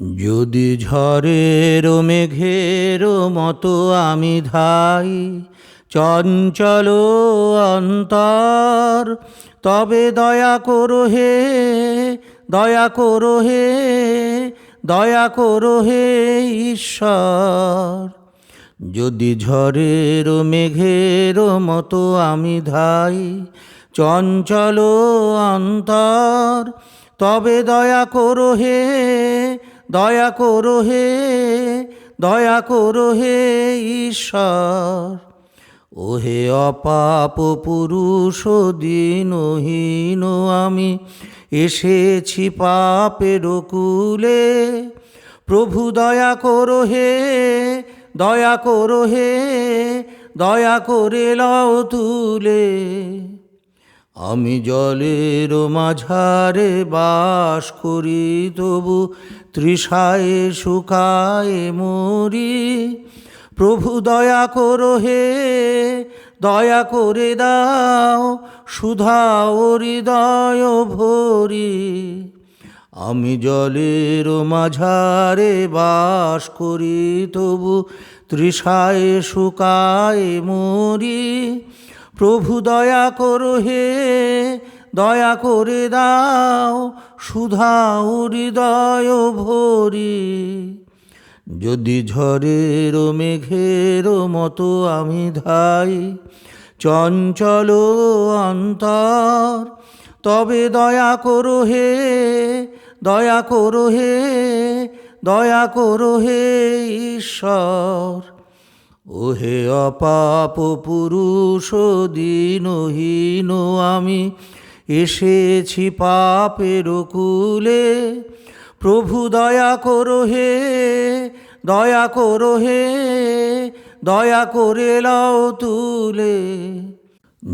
যদি ঝড়ের মেঘের মতো আমি ধাই চঞ্চল অন্তর, তবে দয়া করো হে, দয়া করো হে, দয়া করো হে ঈশ্বর। যদি ঝড়ের মেঘের মতো আমি ধাই চঞ্চল অন্তর, তবে দয়া করো হে, দয়া করো হে, দয়া করো হে ঈশ্বর। ওহে অপাপ পুরুষ দীনহীন আমি এসেছি পাপের কুলে, প্রভু দয়া করো হে, দয়া করো হে, দয়া করে লও তুলে। আমি জলের মাঝারে বাস করি, তবু তৃষায় শুকায় মরি, প্রভু দয়া করো হে, দয়া করে দাও সুধা হৃদয় ভরি। আমি জলের মাঝারে বাস করি, তবু তৃষায় শুকায় মরি, প্রভু দয়া করো হে, দয়া করে দাও সুধা হৃদয় ভরি। যদি ঝড়ের মেঘের মতো আমি ধাই চঞ্চল অন্তর, তবে দয়া করো হে, দয়া করো হে, দয়া করো হে ঈশ্বর। ওহে অপাপ পুরুষ দীনহীন আমি এসেছি পাপের কুলে, প্রভু দয়া করো হে, দয়া করো হে, দয়া করে লও তুলে।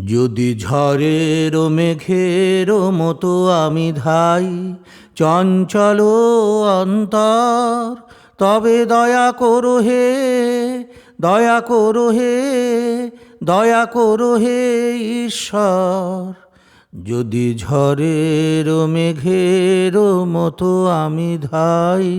যদি ঝড়ের মেঘের মতো আমি ধাই চঞ্চল অন্তর, তবে দয়া করো হে, দয়া করো হে, দয়া করো হে ঈশ্বর। যদি ঝড়ের মেঘের মতো আমি ধাই।